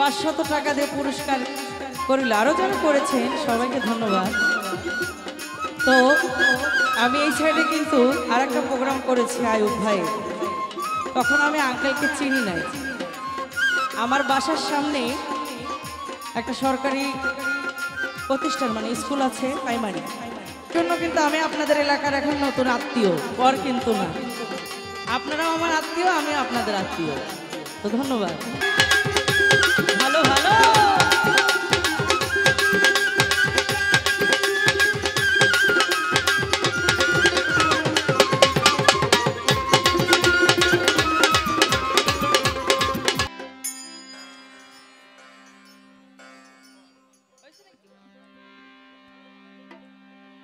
500 টাকা দিয়ে পুরস্কার করিল, আরও যারা করেছেন সবাইকে ধন্যবাদ। তো আমি এই সাইডে কিন্তু আর একটা প্রোগ্রাম করেছি আয়ুব ভাই, তখন আমি আঙ্কেলকে চিনি নাই। আমার বাসার সামনে একটা সরকারি প্রতিষ্ঠান মানে স্কুল আছে প্রাইমারি, জন্য কিন্তু আমি আপনাদের এলাকার এখন নতুন আত্মীয়, পর কিন্তু না। আপনারাও আমার আত্মীয়, আমি আপনাদের আত্মীয়। তো ধন্যবাদ। ভালো ভালো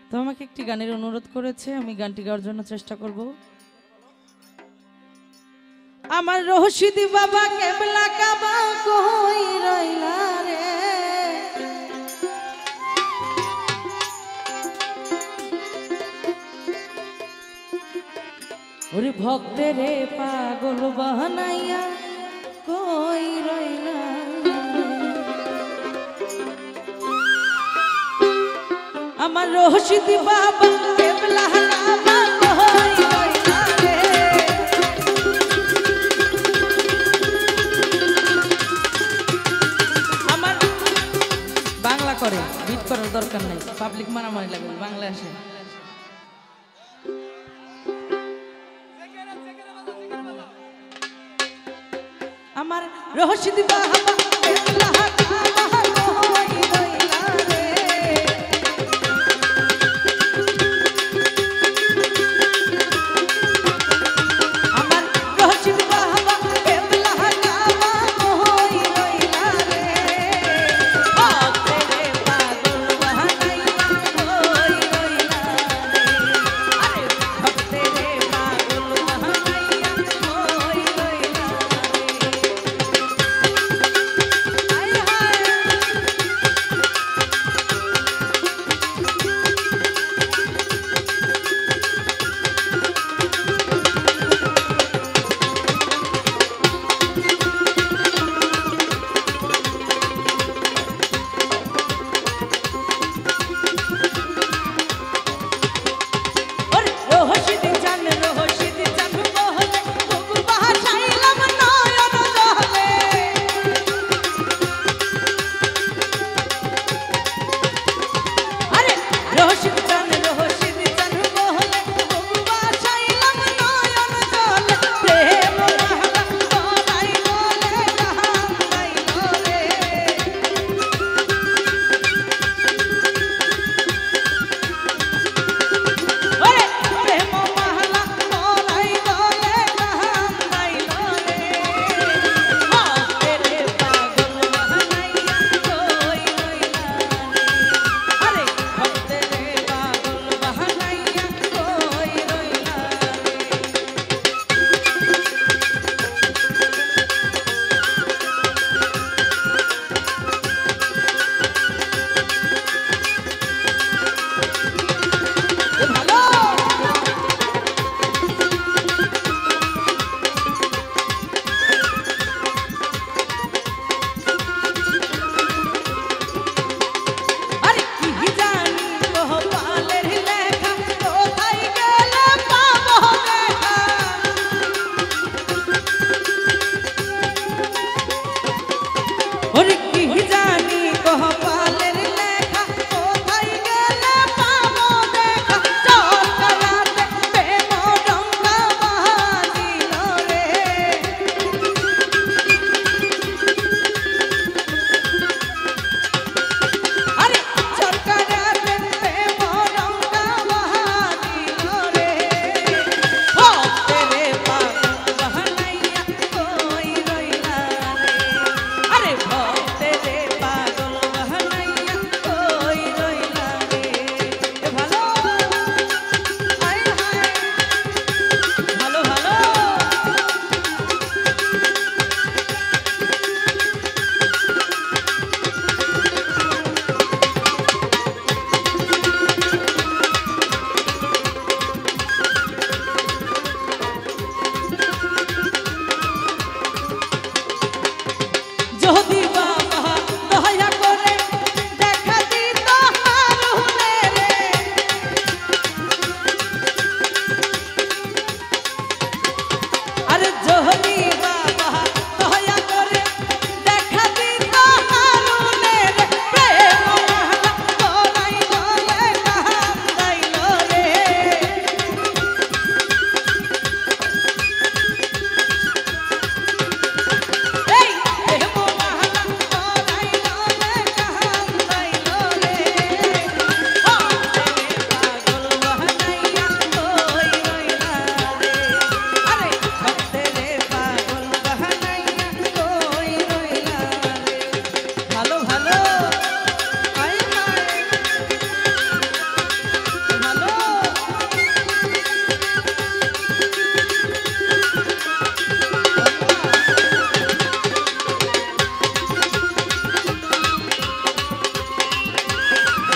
তো আমাকে একটি গানের অনুরোধ করেছে, আমি গানটি গাওয়ার জন্য চেষ্টা করব। আমার রশিদি বাবা কেবলা কাবা কই রইলা রে, ওরে ভক্তেরে পাগল বানাইয়া কই রইলা। আমার রশিদি বাবা কেবলা কাবা কই রইলা রে, আমার বাংলা করে বিট করার দরকার নাই, পাবলিক মারামারি লাগবে, বাংলা আসে। আমার রশিদি বাবা কেবলা কাবা কই রইলা রে, আমার রশিদি বাবা কেবলা কাবা কই রইলা রে, ভক্তেরে পাগল বানাইয়া কই রইলা রে, আরে ভক্তেরে পাগল বানাইয়া কই রইলা রে।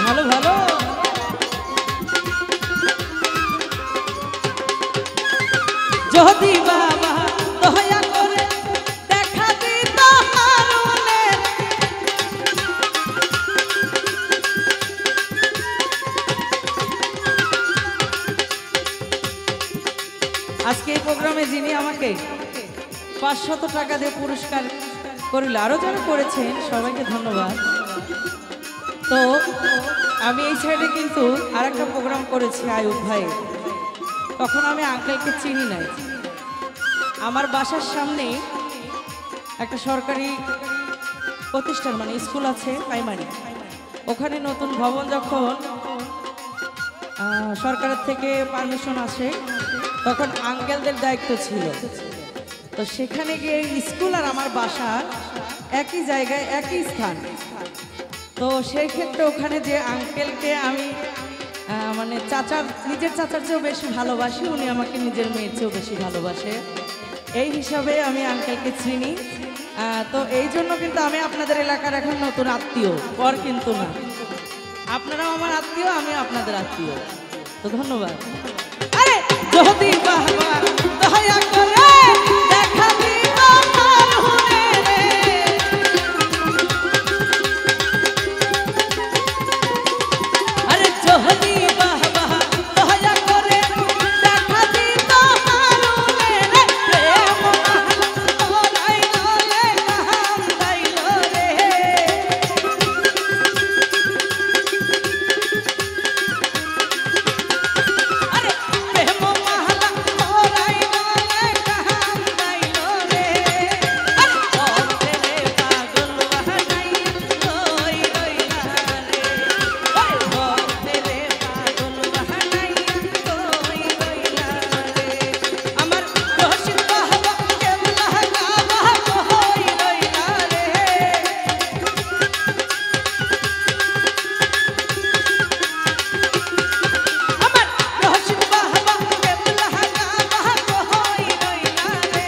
ভালো ভালো। যদি বাবা দয়া করে দেখা দিত হারুনে, আজকে এই প্রোগ্রামে যিনি আমাকে 500 টাকা দিয়ে পুরস্কার করিল, আরো যারা করেছেন সবাইকে ধন্যবাদ। তো আমি এই সাইডে কিন্তু আরেকটা প্রোগ্রাম করেছি আয়ুব ভাই, তখন আমি আঙ্কেলকে চিনি নাই। আমার বাসার সামনে একটা সরকারি প্রতিষ্ঠান মানে স্কুল আছে প্রাইমারি, ওখানে নতুন ভবন যখন সরকারের থেকে পারমিশন আসে তখন আঙ্কেলদের দায়িত্ব ছিল। তো সেখানে গিয়ে স্কুল আর আমার বাসা একই জায়গায় একই স্থান। তো সেই ক্ষেত্রে ওখানে যে আঙ্কেলকে আমি মানে নিজের চাচার চেয়েও বেশি ভালোবাসি, উনি আমাকে নিজের মেয়ের চেয়েও বেশি ভালোবাসে, এই হিসাবে আমি আঙ্কেলকে চিনি। তো এই জন্য কিন্তু আমি আপনাদের এলাকার এখন নতুন আত্মীয়, পর কিন্তু না। আপনারাও আমার আত্মীয়, আমি আপনাদের আত্মীয়। তো ধন্যবাদ। আরে যদি বাবা দয়া করে দেখা দিত হারুনে রে, আরে যদি বাবা দয়া করে দেখা দিত হারুনে রে, প্রেম মহালাই গলে কান্দাইল রে। আরে প্রেম মহালা মহালাই গলে কান্দাইল রে। আরে অন্তরে পাগল বাহানাইয়া রই রইলা রে। আরে অন্তরে পাগল বাহানাইয়া রই রইলা রে। আমার রশিদ বাবা কেবলা গাবা কই রইলা রে। আমার রশিদ বাবা কেবলা গাবা কই রইলা রে।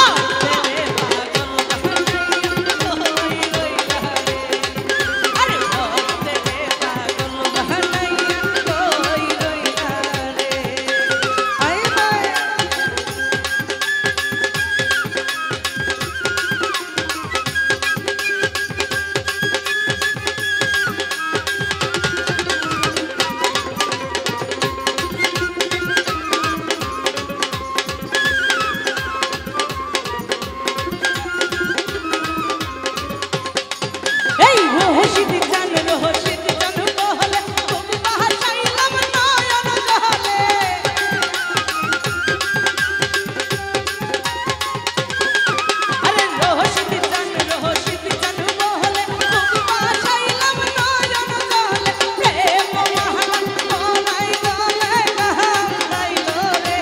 অন্তরে পাগল বাহানাইয়া রই রইলা রে। আরে অন্তরে পাগল বাহানাইয়া রই রইলা রে। আয় হায়। এই রহস্যিত জান বহলে খুব বাহাসাইলাম নয়ন জহলে। আরে রহস্যিত জান বহলে খুব বাহাসাইলাম নয়ন জহলে। প্রেম মহালা মহালাই গলে কান্দাইল রে।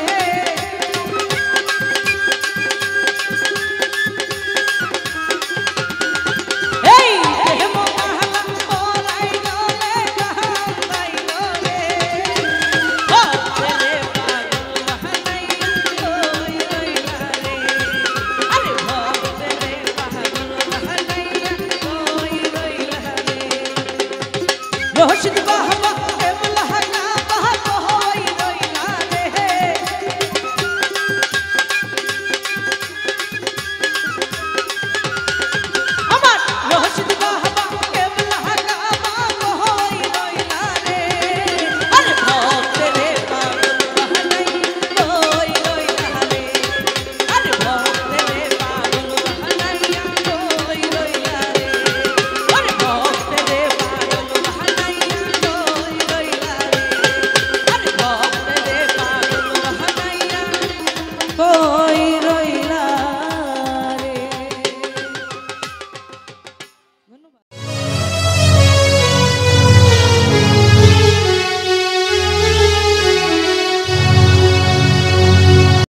এই প্রেম মহালা মহালাই গলে কান্দাইল রে। অন্তরে পাগল বাহানাইয়া রই রইলা রে। আরে অন্তরে পাগল বাহানাইয়া রই রইলা রে। রশিদ বাবা